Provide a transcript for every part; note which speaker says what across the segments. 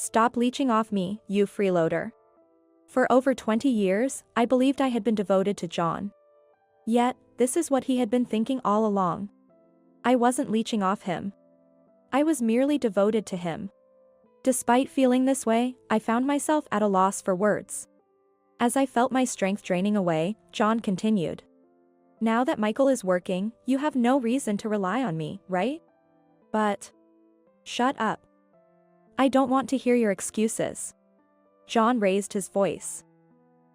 Speaker 1: Stop leeching off me, you freeloader. For over 20 years, I believed I had been devoted to John. Yet, this is what he had been thinking all along. I wasn't leeching off him. I was merely devoted to him. Despite feeling this way, I found myself at a loss for words. As I felt my strength draining away, John continued. Now that Michael is working, you have no reason to rely on me, right? But... Shut up. I don't want to hear your excuses. John raised his voice.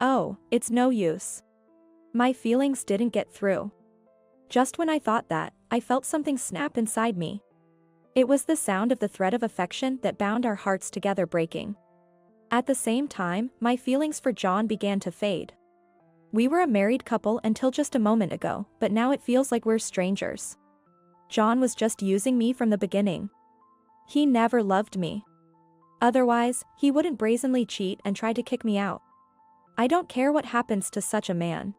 Speaker 1: Oh, it's no use. My feelings didn't get through. Just when I thought that, I felt something snap inside me. It was the sound of the thread of affection that bound our hearts together breaking. At the same time, my feelings for John began to fade. We were a married couple until just a moment ago, but now it feels like we're strangers. John was just using me from the beginning. He never loved me. Otherwise, he wouldn't brazenly cheat and try to kick me out. I don't care what happens to such a man.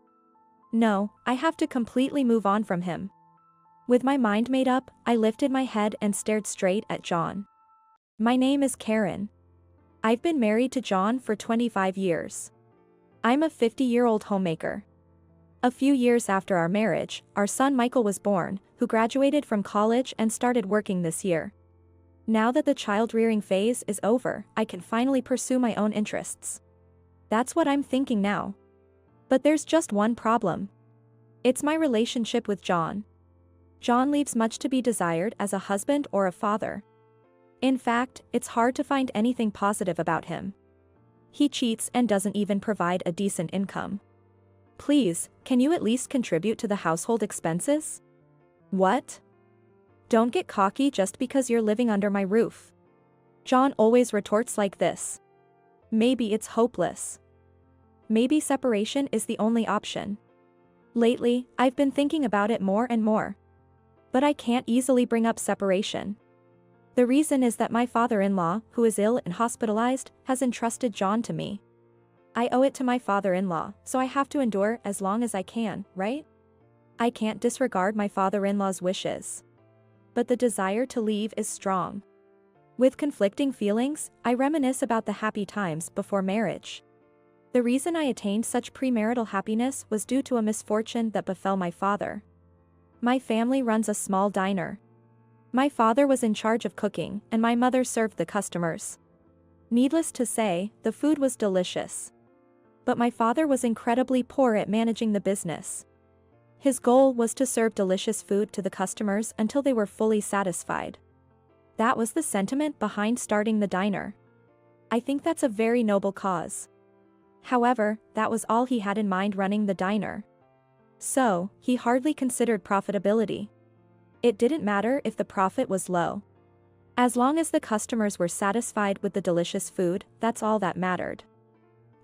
Speaker 1: No, I have to completely move on from him. With my mind made up, I lifted my head and stared straight at John. My name is Karen. I've been married to John for 25 years. I'm a 50-year-old homemaker. A few years after our marriage, our son Michael was born, who graduated from college and started working this year. Now that the child-rearing phase is over, I can finally pursue my own interests. That's what I'm thinking now. But there's just one problem. It's my relationship with John. John leaves much to be desired as a husband or a father. In fact, it's hard to find anything positive about him. He cheats and doesn't even provide a decent income. Please, can you at least contribute to the household expenses? What? Don't get cocky just because you're living under my roof. John always retorts like this. Maybe it's hopeless. Maybe separation is the only option. Lately, I've been thinking about it more and more. But I can't easily bring up separation. The reason is that my father-in-law, who is ill and hospitalized, has entrusted John to me. I owe it to my father-in-law, so I have to endure as long as I can, right? I can't disregard my father-in-law's wishes. But the desire to leave is strong. With conflicting feelings, I reminisce about the happy times before marriage. The reason I attained such premarital happiness was due to a misfortune that befell my father. My family runs a small diner. My father was in charge of cooking, and my mother served the customers. Needless to say, the food was delicious. But my father was incredibly poor at managing the business. His goal was to serve delicious food to the customers until they were fully satisfied. That was the sentiment behind starting the diner. I think that's a very noble cause. However, that was all he had in mind running the diner. So, he hardly considered profitability. It didn't matter if the profit was low. As long as the customers were satisfied with the delicious food, that's all that mattered.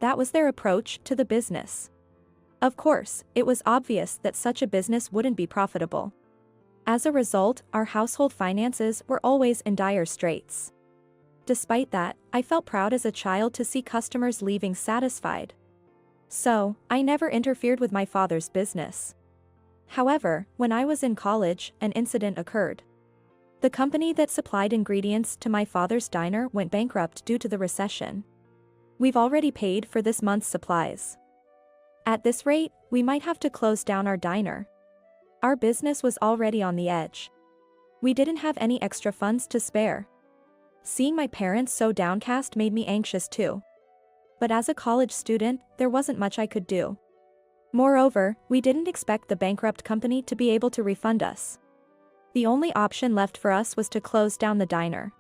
Speaker 1: That was their approach to the business. Of course, it was obvious that such a business wouldn't be profitable. As a result, our household finances were always in dire straits. Despite that, I felt proud as a child to see customers leaving satisfied. So, I never interfered with my father's business. However, when I was in college, an incident occurred. The company that supplied ingredients to my father's diner went bankrupt due to the recession. We've already paid for this month's supplies. At this rate, we might have to close down our diner. Our business was already on the edge. We didn't have any extra funds to spare. Seeing my parents so downcast made me anxious too. But as a college student, there wasn't much I could do. Moreover, we didn't expect the bankrupt company to be able to refund us. The only option left for us was to close down the diner.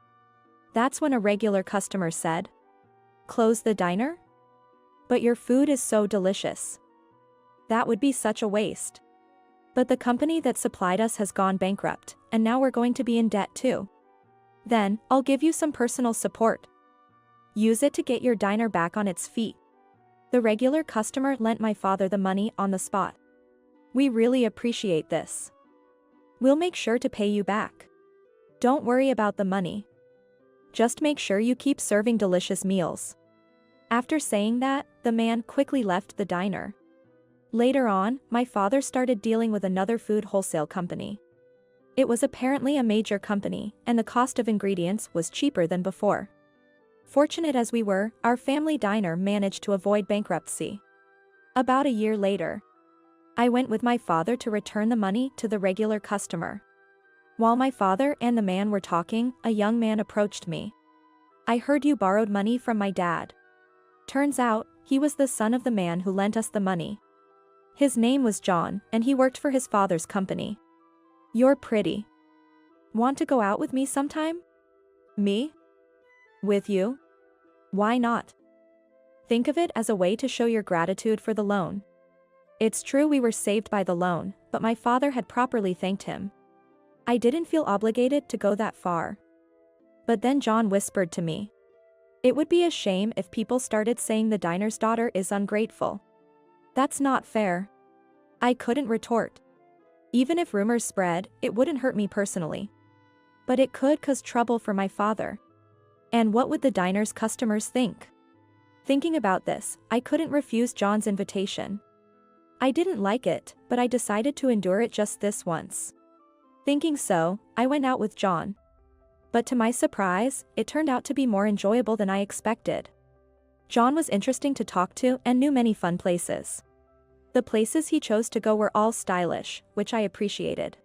Speaker 1: That's when a regular customer said, "Close the diner? But your food is so delicious. That would be such a waste. But the company that supplied us has gone bankrupt, and now we're going to be in debt too. Then, I'll give you some personal support. Use it to get your diner back on its feet." The regular customer lent my father the money on the spot. "We really appreciate this. We'll make sure to pay you back. Don't worry about the money. Just make sure you keep serving delicious meals." After saying that, the man quickly left the diner. Later on, my father started dealing with another food wholesale company. It was apparently a major company, and the cost of ingredients was cheaper than before. Fortunate as we were, our family diner managed to avoid bankruptcy. About a year later, I went with my father to return the money to the regular customer. While my father and the man were talking, a young man approached me. "I heard you borrowed money from my dad." Turns out, he was the son of the man who lent us the money. His name was John, and he worked for his father's company. "You're pretty. Want to go out with me sometime?" "Me? With you? Why not?" "Think of it as a way to show your gratitude for the loan." It's true we were saved by the loan, but my father had properly thanked him. I didn't feel obligated to go that far. But then John whispered to me, "It would be a shame if people started saying the diner's daughter is ungrateful. That's not fair." I couldn't retort. Even if rumors spread, it wouldn't hurt me personally. But it could cause trouble for my father. And what would the diner's customers think? Thinking about this, I couldn't refuse John's invitation. I didn't like it, but I decided to endure it just this once. Thinking so, I went out with John. But to my surprise, it turned out to be more enjoyable than I expected. John was interesting to talk to and knew many fun places. The places he chose to go were all stylish, which I appreciated.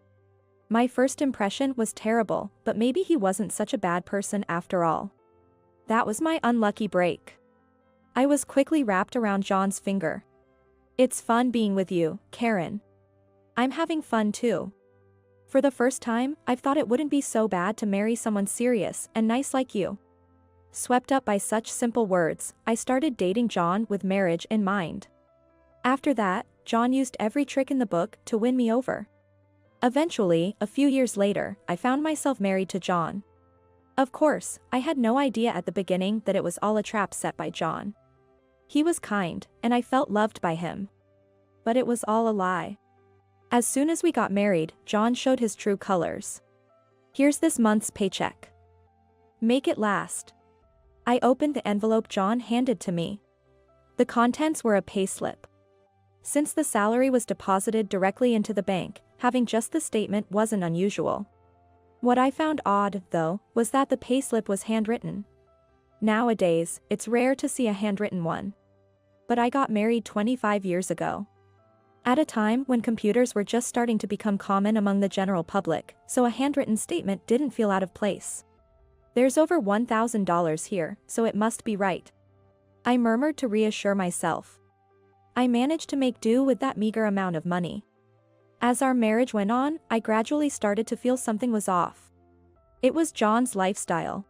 Speaker 1: My first impression was terrible, but maybe he wasn't such a bad person after all. That was my unlucky break. I was quickly wrapped around John's finger. "It's fun being with you, Karen. I'm having fun too. For the first time, I've thought it wouldn't be so bad to marry someone serious and nice like you." Swept up by such simple words, I started dating John with marriage in mind. After that, John used every trick in the book to win me over. Eventually, a few years later, I found myself married to John. Of course, I had no idea at the beginning that it was all a trap set by John. He was kind, and I felt loved by him. But it was all a lie. As soon as we got married, John showed his true colors. "Here's this month's paycheck. Make it last." I opened the envelope John handed to me. The contents were a payslip. Since the salary was deposited directly into the bank, having just the statement wasn't unusual. What I found odd, though, was that the payslip was handwritten. Nowadays, it's rare to see a handwritten one. But I got married 25 years ago. At a time when computers were just starting to become common among the general public, so a handwritten statement didn't feel out of place. "There's over $1,000 here, so it must be right," I murmured to reassure myself. I managed to make do with that meager amount of money. As our marriage went on, I gradually started to feel something was off. It was John's lifestyle.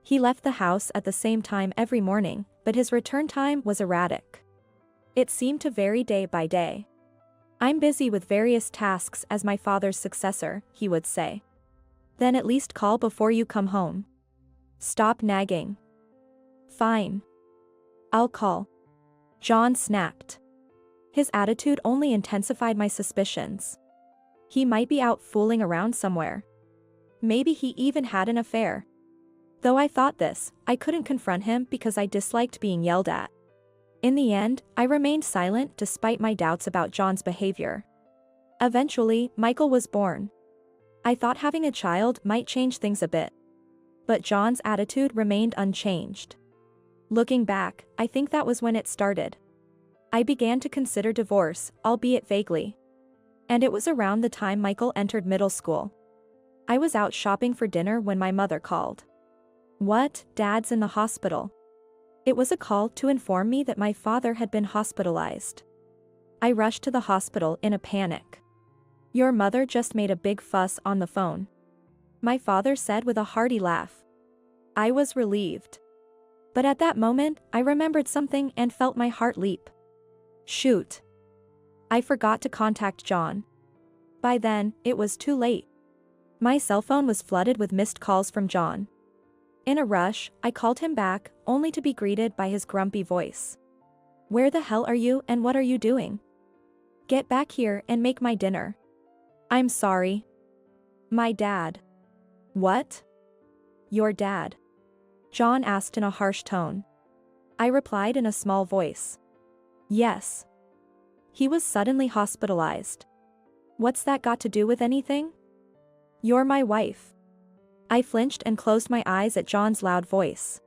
Speaker 1: He left the house at the same time every morning, but his return time was erratic. It seemed to vary day by day. "I'm busy with various tasks as my father's successor," he would say. "Then at least call before you come home. Stop nagging." "Fine. I'll call." John snapped. His attitude only intensified my suspicions. He might be out fooling around somewhere. Maybe he even had an affair. Though I thought this, I couldn't confront him because I disliked being yelled at. In the end, I remained silent despite my doubts about John's behavior. Eventually, Michael was born. I thought having a child might change things a bit. But John's attitude remained unchanged. Looking back, I think that was when it started. I began to consider divorce, albeit vaguely. And it was around the time Michael entered middle school. I was out shopping for dinner when my mother called. "What, Dad's in the hospital?" It was a call to inform me that my father had been hospitalized. I rushed to the hospital in a panic. "Your mother just made a big fuss on the phone," my father said with a hearty laugh. I was relieved. But at that moment, I remembered something and felt my heart leap. Shoot. I forgot to contact John. By then, it was too late. My cell phone was flooded with missed calls from John. In a rush, I called him back, only to be greeted by his grumpy voice. "Where the hell are you and what are you doing? Get back here and make my dinner." "I'm sorry. My dad." "What? Your dad?" John asked in a harsh tone. I replied in a small voice. "Yes. He was suddenly hospitalized." "What's that got to do with anything?" "You're my wife." I flinched and closed my eyes at John's loud voice.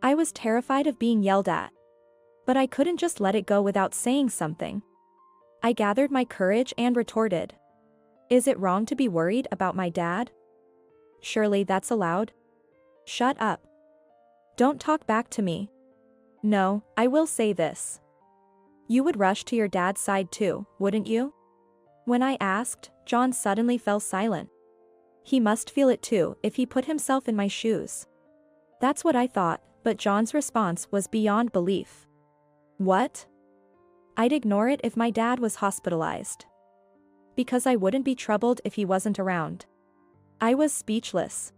Speaker 1: I was terrified of being yelled at. But I couldn't just let it go without saying something. I gathered my courage and retorted. Is it wrong to be worried about my dad? Surely that's allowed. Shut up. Don't talk back to me. No, I will say this. You would rush to your dad's side too, wouldn't you? When I asked, John suddenly fell silent. He must feel it too if he put himself in my shoes. That's what I thought, but John's response was beyond belief. What? I'd ignore it if my dad was hospitalized. Because I wouldn't be troubled if he wasn't around. I was speechless.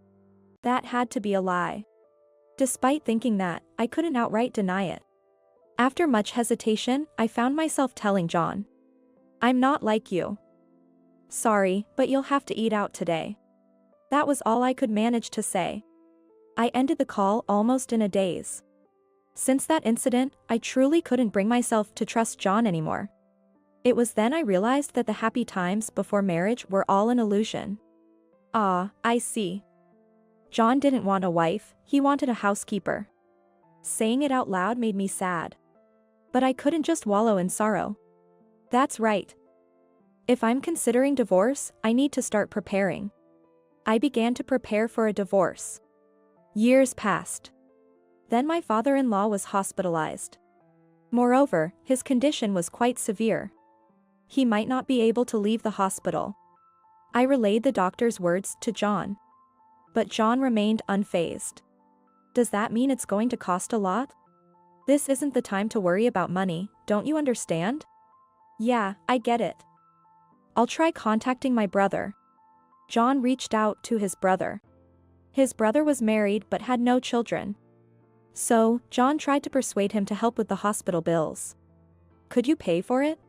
Speaker 1: That had to be a lie. Despite thinking that, I couldn't outright deny it. After much hesitation, I found myself telling John. I'm not like you. Sorry, but you'll have to eat out today. That was all I could manage to say. I ended the call almost in a daze. Since that incident, I truly couldn't bring myself to trust John anymore. It was then I realized that the happy times before marriage were all an illusion. Ah, I see. John didn't want a wife, he wanted a housekeeper. Saying it out loud made me sad. But I couldn't just wallow in sorrow. That's right. If I'm considering divorce, I need to start preparing. I began to prepare for a divorce. Years passed. Then my father-in-law was hospitalized. Moreover, his condition was quite severe. He might not be able to leave the hospital. I relayed the doctor's words to John. But John remained unfazed. Does that mean it's going to cost a lot? This isn't the time to worry about money, don't you understand? Yeah, I get it. I'll try contacting my brother. John reached out to his brother. His brother was married but had no children. So, John tried to persuade him to help with the hospital bills. Could you pay for it?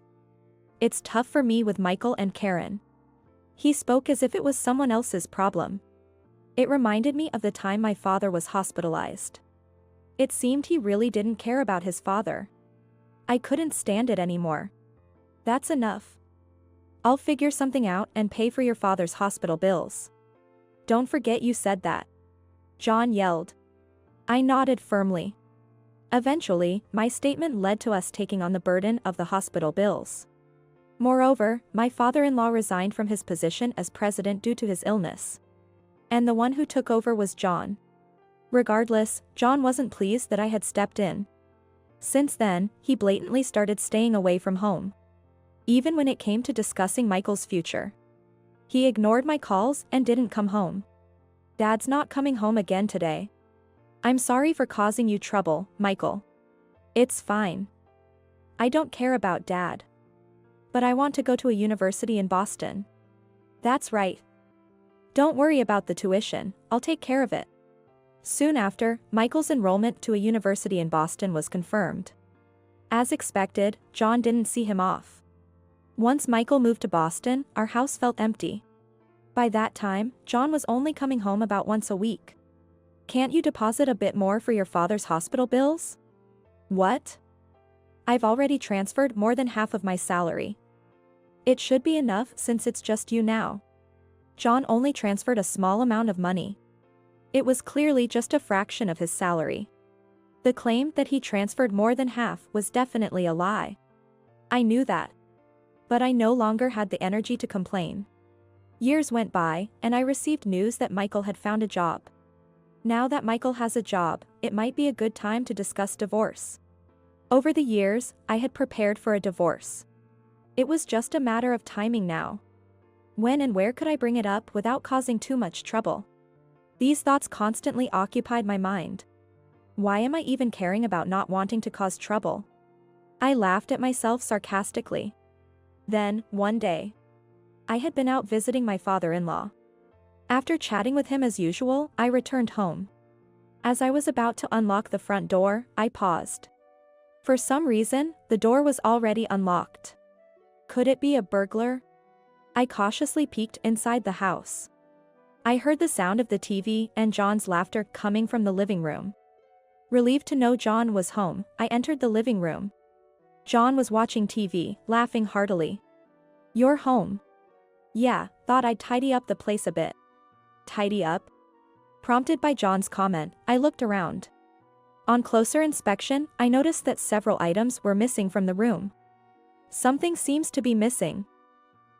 Speaker 1: It's tough for me with Michael and Karen. He spoke as if it was someone else's problem. It reminded me of the time my father was hospitalized. It seemed he really didn't care about his father. I couldn't stand it anymore. That's enough. I'll figure something out and pay for your father's hospital bills. Don't forget you said that. John yelled. I nodded firmly. Eventually, my statement led to us taking on the burden of the hospital bills. Moreover, my father-in-law resigned from his position as president due to his illness. And the one who took over was John. Regardless, John wasn't pleased that I had stepped in. Since then, he blatantly started staying away from home. Even when it came to discussing Michael's future. He ignored my calls and didn't come home. Dad's not coming home again today. I'm sorry for causing you trouble, Michael. It's fine. I don't care about Dad. But I want to go to a university in Boston. That's right. Don't worry about the tuition, I'll take care of it. Soon after, Michael's enrollment to a university in Boston was confirmed. As expected, John didn't see him off. Once Michael moved to Boston, our house felt empty. By that time, John was only coming home about once a week. Can't you deposit a bit more for your father's hospital bills? What? I've already transferred more than half of my salary. It should be enough since it's just you now. John only transferred a small amount of money. It was clearly just a fraction of his salary. The claim that he transferred more than half was definitely a lie. I knew that. But I no longer had the energy to complain. Years went by, and I received news that Michael had found a job. Now that Michael has a job, it might be a good time to discuss divorce. Over the years, I had prepared for a divorce. It was just a matter of timing now. When and where could I bring it up without causing too much trouble? These thoughts constantly occupied my mind. Why am I even caring about not wanting to cause trouble? I laughed at myself sarcastically. Then, one day, I had been out visiting my father-in-law. After chatting with him as usual, I returned home. As I was about to unlock the front door, I paused. For some reason, the door was already unlocked. Could it be a burglar? I cautiously peeked inside the house. I heard the sound of the TV and John's laughter coming from the living room. Relieved to know John was home, I entered the living room. John was watching TV, laughing heartily. You're home. Yeah, thought I'd tidy up the place a bit. Tidy up? Prompted by John's comment, I looked around. On closer inspection, I noticed that several items were missing from the room. Something seems to be missing.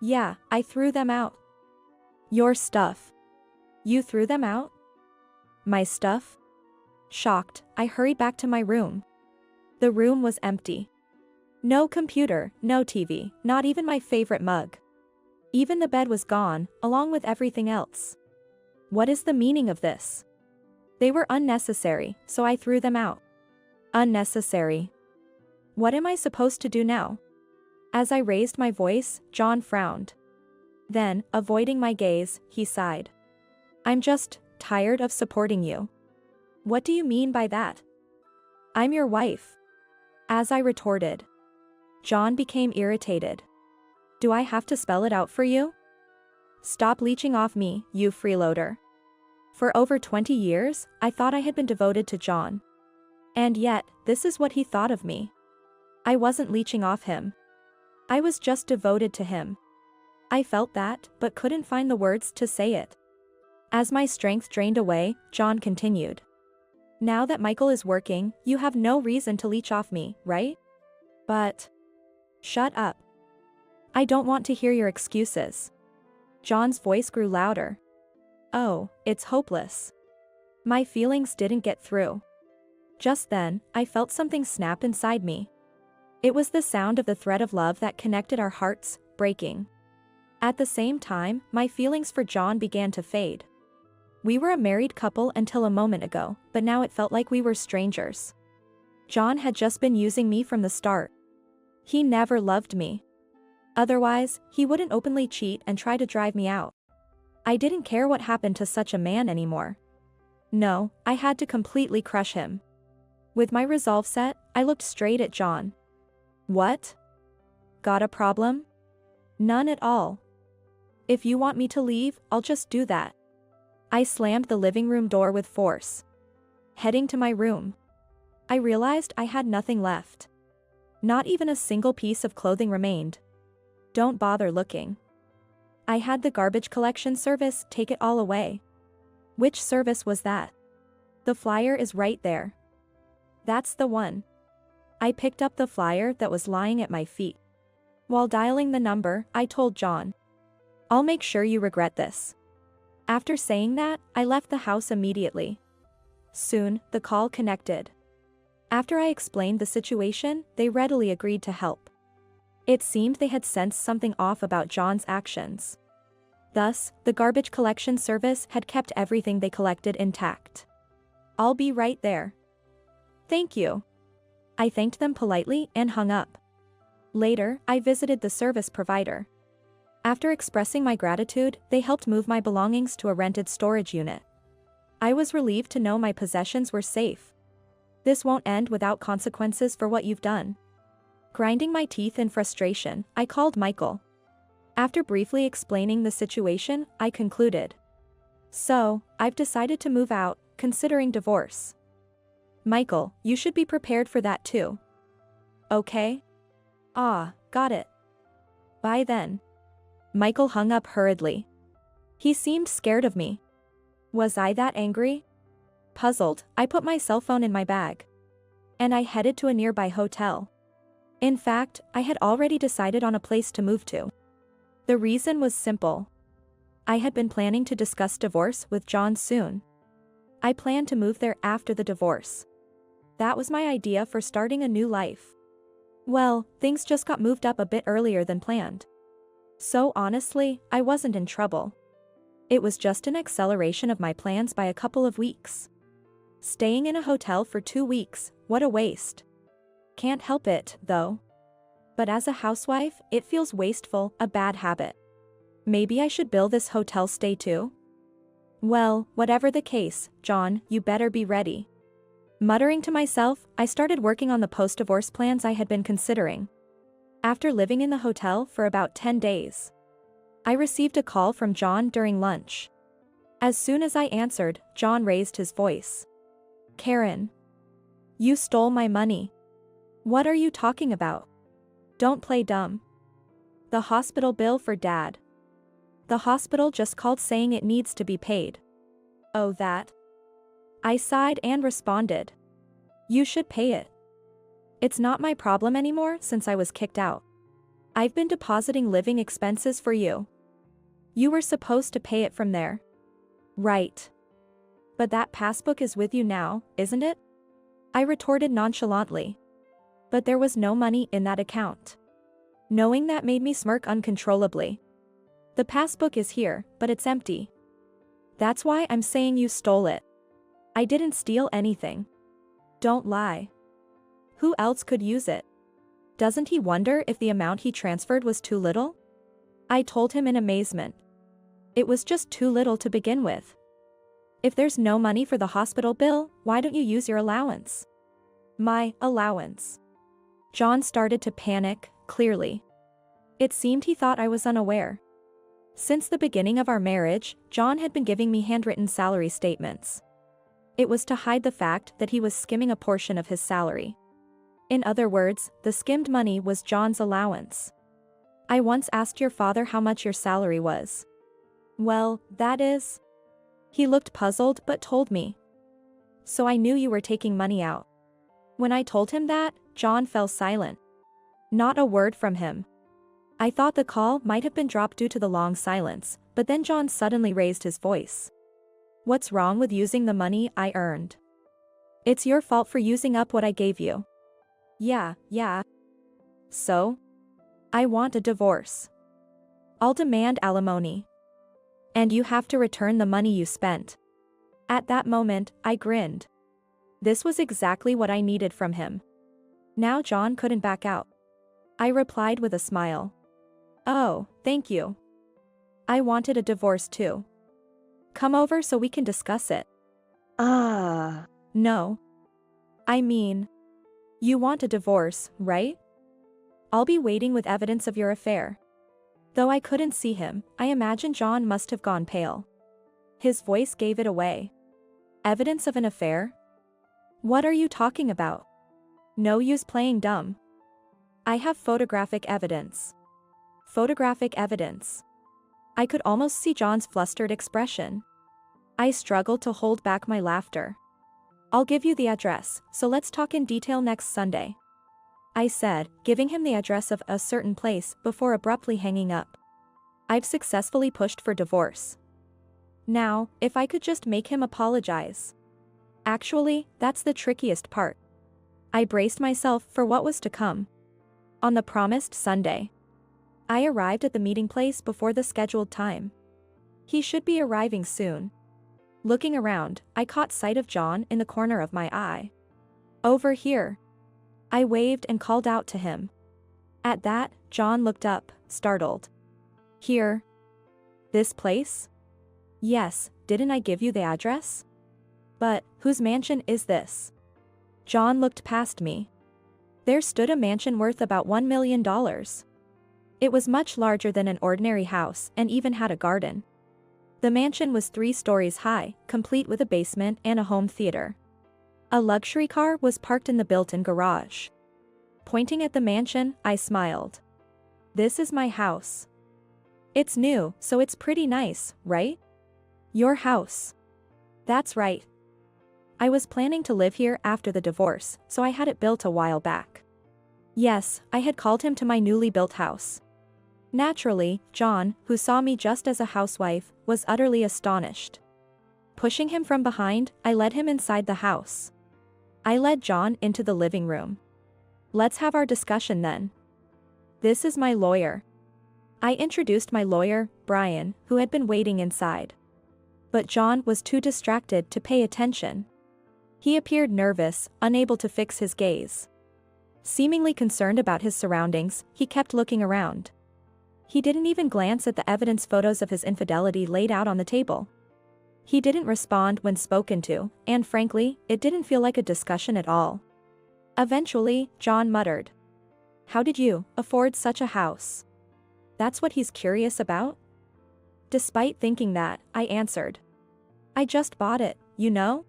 Speaker 1: Yeah, I threw them out. Your stuff. You threw them out? My stuff? Shocked, I hurried back to my room. The room was empty. No computer, no TV, not even my favorite mug. Even the bed was gone, along with everything else. What is the meaning of this? They were unnecessary, so I threw them out. Unnecessary. What am I supposed to do now? As I raised my voice, John frowned. Then, avoiding my gaze, he sighed. I'm just tired of supporting you. What do you mean by that? I'm your wife. As I retorted. John became irritated. Do I have to spell it out for you? Stop leeching off me, you freeloader. For over 20 years, I thought I had been devoted to John. And yet, this is what he thought of me. I wasn't leeching off him. I was just devoted to him. I felt that, but couldn't find the words to say it. As my strength drained away, John continued. Now that Michael is working, you have no reason to leech off me, right? But... Shut up. I don't want to hear your excuses. John's voice grew louder. Oh, it's hopeless. My feelings didn't get through. Just then, I felt something snap inside me. It was the sound of the thread of love that connected our hearts, breaking. At the same time, my feelings for John began to fade. We were a married couple until a moment ago, but now it felt like we were strangers. John had just been using me from the start. He never loved me. Otherwise, he wouldn't openly cheat and try to drive me out. I didn't care what happened to such a man anymore. No, I had to completely crush him. With my resolve set, I looked straight at John. What? Got a problem? None at all. If you want me to leave, I'll just do that. I slammed the living room door with force. Heading to my room. I realized I had nothing left. Not even a single piece of clothing remained. Don't bother looking. I had the garbage collection service take it all away. Which service was that? The flyer is right there. That's the one. I picked up the flyer that was lying at my feet. While dialing the number, I told John. I'll make sure you regret this. After saying that, I left the house immediately. Soon, the call connected. After I explained the situation, they readily agreed to help. It seemed they had sensed something off about John's actions. Thus, the garbage collection service had kept everything they collected intact. I'll be right there. Thank you. I thanked them politely and hung up. Later, I visited the service provider. After expressing my gratitude, they helped move my belongings to a rented storage unit. I was relieved to know my possessions were safe. This won't end without consequences for what you've done. Grinding my teeth in frustration, I called Michael. After briefly explaining the situation, I concluded. So, I've decided to move out, considering divorce. Michael, you should be prepared for that too. Okay? Ah, got it. Bye then. Michael hung up hurriedly. He seemed scared of me. Was I that angry? Puzzled, I put my cell phone in my bag. And I headed to a nearby hotel. In fact, I had already decided on a place to move to. The reason was simple. I had been planning to discuss divorce with John soon. I planned to move there after the divorce. That was my idea for starting a new life. Well, things just got moved up a bit earlier than planned. So honestly, I wasn't in trouble. It was just an acceleration of my plans by a couple of weeks. Staying in a hotel for 2 weeks, what a waste. Can't help it, though. But as a housewife, it feels wasteful, a bad habit. Maybe I should bill this hotel stay too? Well, whatever the case, John, you better be ready. Muttering to myself, I started working on the post-divorce plans I had been considering. After living in the hotel for about 10 days, I received a call from John during lunch. As soon as I answered, John raised his voice. Karen. You stole my money. What are you talking about? Don't play dumb. The hospital bill for Dad. The hospital just called saying it needs to be paid. Oh, that? I sighed and responded. You should pay it. It's not my problem anymore since I was kicked out. I've been depositing living expenses for you. You were supposed to pay it from there. Right. But that passbook is with you now, isn't it? I retorted nonchalantly. But there was no money in that account. Knowing that made me smirk uncontrollably. The passbook is here, but it's empty. That's why I'm saying you stole it. I didn't steal anything. Don't lie. Who else could use it? Doesn't he wonder if the amount he transferred was too little? I told him in amazement. It was just too little to begin with. If there's no money for the hospital bill, why don't you use your allowance? My allowance. John started to panic, clearly. It seemed he thought I was unaware. Since the beginning of our marriage, John had been giving me handwritten salary statements. It was to hide the fact that he was skimming a portion of his salary. In other words, the skimmed money was John's allowance. I once asked your father how much your salary was. Well, that is. He looked puzzled but told me. So I knew you were taking money out. When I told him that, John fell silent. Not a word from him. I thought the call might have been dropped due to the long silence, but then John suddenly raised his voice. What's wrong with using the money I earned? It's your fault for using up what I gave you. Yeah. So? I want a divorce. I'll demand alimony. And you have to return the money you spent. At that moment, I grinned. This was exactly what I needed from him. Now John couldn't back out. I replied with a smile. Oh, thank you. I wanted a divorce too. Come over so we can discuss it. No. I mean, you want a divorce, right? I'll be waiting with evidence of your affair. Though I couldn't see him, I imagine John must have gone pale. His voice gave it away. Evidence of an affair? What are you talking about? No use playing dumb. I have photographic evidence. Photographic evidence. I could almost see John's flustered expression. I struggled to hold back my laughter. I'll give you the address, so let's talk in detail next Sunday. I said, giving him the address of a certain place before abruptly hanging up. I've successfully pushed for divorce. Now, if I could just make him apologize. Actually, that's the trickiest part. I braced myself for what was to come. On the promised Sunday, I arrived at the meeting place before the scheduled time. He should be arriving soon. Looking around, I caught sight of John in the corner of my eye. Over here. I waved and called out to him. At that, John looked up, startled. Here? This place? Yes, didn't I give you the address? But, whose mansion is this? John looked past me. There stood a mansion worth about $1 million. It was much larger than an ordinary house and even had a garden. The mansion was 3 stories high, complete with a basement and a home theater. A luxury car was parked in the built-in garage. Pointing at the mansion, I smiled. This is my house. It's new, so it's pretty nice, right? Your house. That's right. I was planning to live here after the divorce, so I had it built a while back. Yes, I had called him to my newly built house. Naturally, John, who saw me just as a housewife, was utterly astonished. Pushing him from behind, I led him inside the house. I led John into the living room. Let's have our discussion then. This is my lawyer. I introduced my lawyer, Brian, who had been waiting inside. But John was too distracted to pay attention. He appeared nervous, unable to fix his gaze. Seemingly concerned about his surroundings, he kept looking around. He didn't even glance at the evidence photos of his infidelity laid out on the table. He didn't respond when spoken to, and frankly, it didn't feel like a discussion at all. Eventually, John muttered. How did you afford such a house? That's what he's curious about? Despite thinking that, I answered. I just bought it, you know?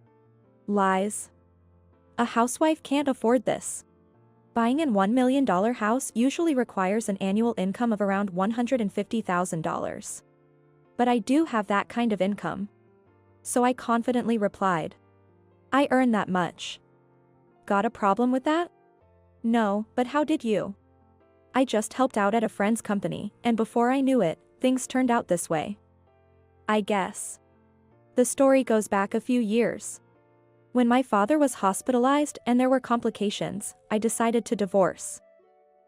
Speaker 1: Lies. A housewife can't afford this. Buying a $1 million house usually requires an annual income of around $150,000. But I do have that kind of income. So I confidently replied. I earn that much. Got a problem with that? No, but how did you? I just helped out at a friend's company, and before I knew it, things turned out this way. I guess. The story goes back a few years. When my father was hospitalized and there were complications, I decided to divorce.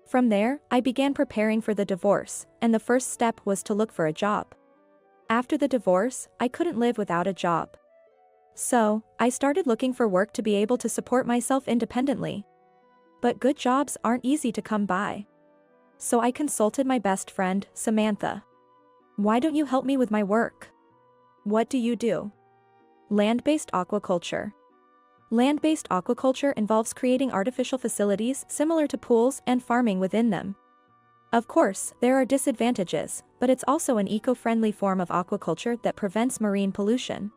Speaker 1: From there, I began preparing for the divorce, and the first step was to look for a job. After the divorce, I couldn't live without a job. So, I started looking for work to be able to support myself independently. But good jobs aren't easy to come by. So I consulted my best friend, Samantha. Why don't you help me with my work? What do you do? Land-based aquaculture. Land-based aquaculture involves creating artificial facilities similar to pools and farming within them. Of course, there are disadvantages, but it's also an eco-friendly form of aquaculture that prevents marine pollution.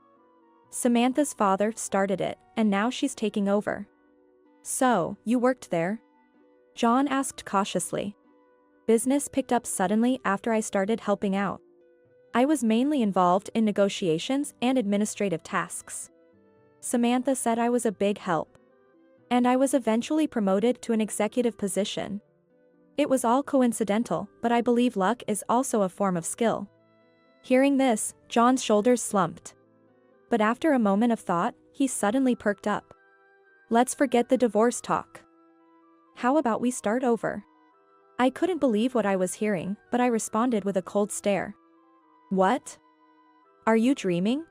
Speaker 1: Samantha's father started it, and now she's taking over. So, you worked there? John asked cautiously. Business picked up suddenly after I started helping out. I was mainly involved in negotiations and administrative tasks. Samantha said I was a big help. And I was eventually promoted to an executive position. It was all coincidental, but I believe luck is also a form of skill. Hearing this, John's shoulders slumped. But after a moment of thought, he suddenly perked up. Let's forget the divorce talk. How about we start over? I couldn't believe what I was hearing, but I responded with a cold stare. What? Are you dreaming?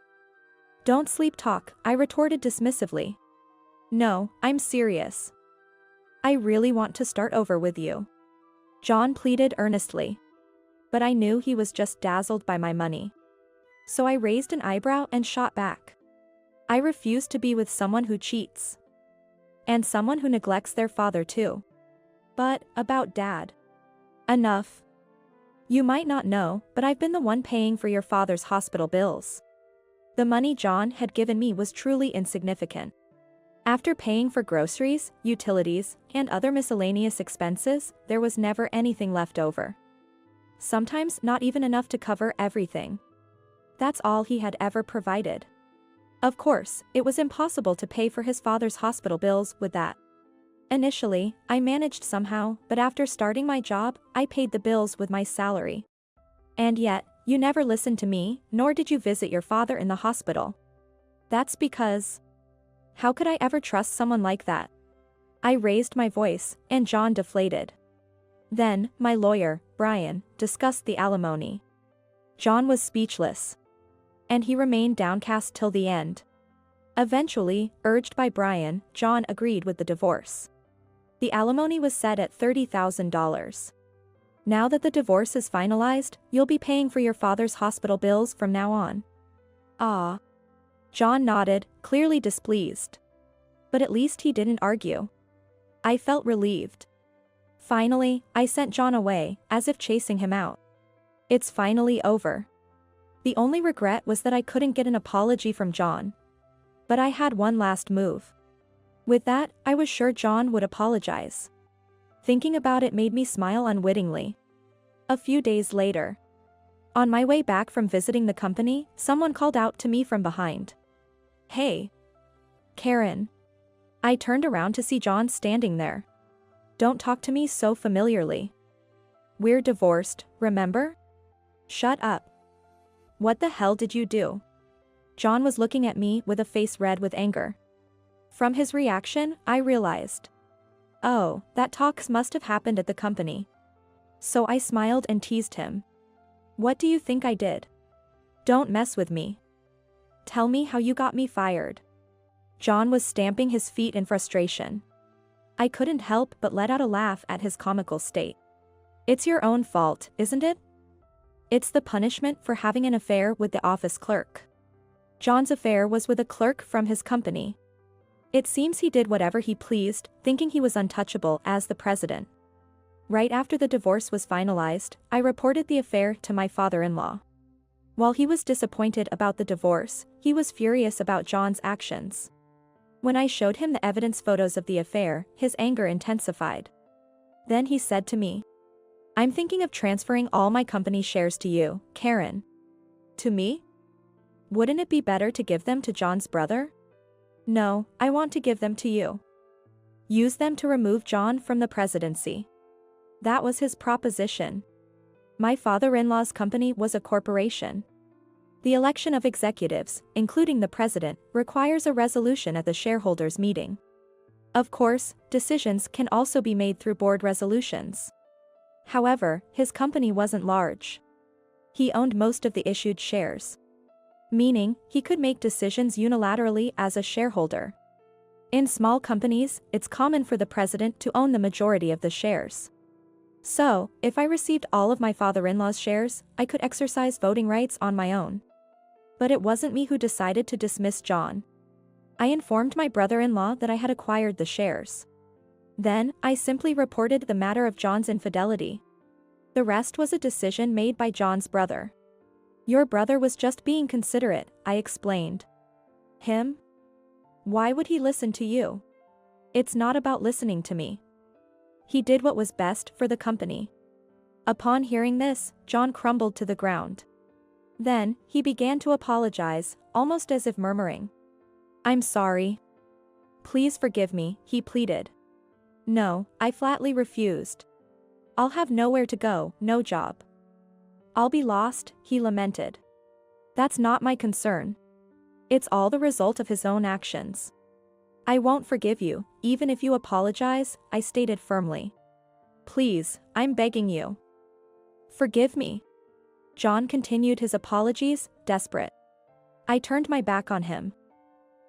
Speaker 1: Don't sleep talk, I retorted dismissively. No, I'm serious. I really want to start over with you. John pleaded earnestly. But I knew he was just dazzled by my money. So I raised an eyebrow and shot back. I refuse to be with someone who cheats. And someone who neglects their father too. But, about Dad. Enough. You might not know, but I've been the one paying for your father's hospital bills. The money John had given me was truly insignificant. After paying for groceries, utilities, and other miscellaneous expenses, there was never anything left over. Sometimes not even enough to cover everything. That's all he had ever provided. Of course, it was impossible to pay for his father's hospital bills with that. Initially, I managed somehow, but after starting my job, I paid the bills with my salary. And yet, you never listened to me, nor did you visit your father in the hospital. That's because... How could I ever trust someone like that? I raised my voice, and John deflated. Then, my lawyer, Brian, discussed the alimony. John was speechless. And he remained downcast till the end. Eventually, urged by Brian, John agreed with the divorce. The alimony was set at $30,000. Now that the divorce is finalized, you'll be paying for your father's hospital bills from now on. Ah. John nodded, clearly displeased. But at least he didn't argue. I felt relieved. Finally, I sent John away, as if chasing him out. It's finally over. The only regret was that I couldn't get an apology from John. But I had one last move. With that, I was sure John would apologize. Thinking about it made me smile unwittingly. A few days later. On my way back from visiting the company, someone called out to me from behind. Hey. Karen. I turned around to see John standing there. Don't talk to me so familiarly. We're divorced, remember? Shut up. What the hell did you do? John was looking at me with a face red with anger. From his reaction, I realized. Oh, that talk must have happened at the company. So I smiled and teased him. What do you think I did? Don't mess with me. Tell me how you got me fired. John was stamping his feet in frustration. I couldn't help but let out a laugh at his comical state. It's your own fault, isn't it? It's the punishment for having an affair with the office clerk. John's affair was with a clerk from his company. It seems he did whatever he pleased, thinking he was untouchable as the president. Right after the divorce was finalized, I reported the affair to my father-in-law. While he was disappointed about the divorce, he was furious about John's actions. When I showed him the evidence photos of the affair, his anger intensified. Then he said to me, I'm thinking of transferring all my company shares to you, Karen. To me? Wouldn't it be better to give them to John's brother? No, I want to give them to you. Use them to remove John from the presidency. That was his proposition. My father-in-law's company was a corporation. The election of executives, including the president, requires a resolution at the shareholders' meeting. Of course, decisions can also be made through board resolutions. However, his company wasn't large. He owned most of the issued shares. Meaning, he could make decisions unilaterally as a shareholder. In small companies, it's common for the president to own the majority of the shares. So, if I received all of my father-in-law's shares, I could exercise voting rights on my own. But it wasn't me who decided to dismiss John. I informed my brother-in-law that I had acquired the shares. Then, I simply reported the matter of John's infidelity. The rest was a decision made by John's brother. Your brother was just being considerate, I explained. Him? Why would he listen to you? It's not about listening to me. He did what was best for the company. Upon hearing this, John crumbled to the ground. Then, he began to apologize, almost as if murmuring. I'm sorry. Please forgive me, he pleaded. No, I flatly refused. I'll have nowhere to go, no job. I'll be lost, he lamented. That's not my concern. It's all the result of his own actions. I won't forgive you, even if you apologize, I stated firmly. Please, I'm begging you. Forgive me. John continued his apologies, desperate. I turned my back on him.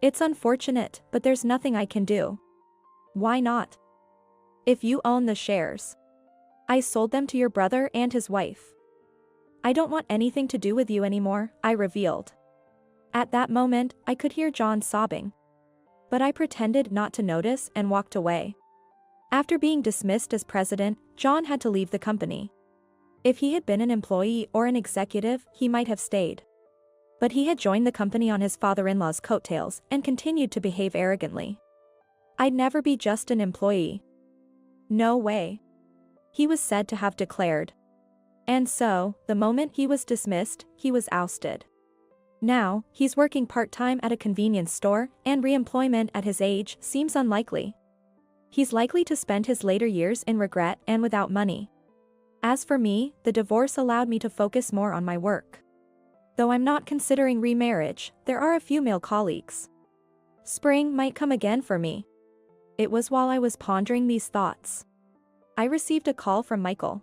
Speaker 1: It's unfortunate, but there's nothing I can do. Why not? If you own the shares. I sold them to your brother and his wife. I don't want anything to do with you anymore, I revealed. At that moment, I could hear John sobbing. But I pretended not to notice and walked away. After being dismissed as president, John had to leave the company. If he had been an employee or an executive, he might have stayed. But he had joined the company on his father-in-law's coattails and continued to behave arrogantly. I'd never be just an employee. No way. He was said to have declared. And so, the moment he was dismissed, he was ousted. Now, he's working part-time at a convenience store, and re-employment at his age seems unlikely. He's likely to spend his later years in regret and without money. As for me, the divorce allowed me to focus more on my work. Though I'm not considering remarriage, there are a few male colleagues. Spring might come again for me. It was while I was pondering these thoughts. I received a call from Michael.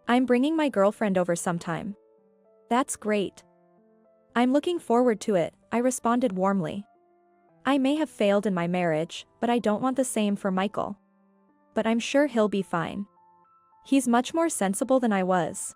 Speaker 1: I'm bringing my girlfriend over sometime. That's great. I'm looking forward to it, I responded warmly. I may have failed in my marriage, but I don't want the same for Michael. But I'm sure he'll be fine. He's much more sensible than I was.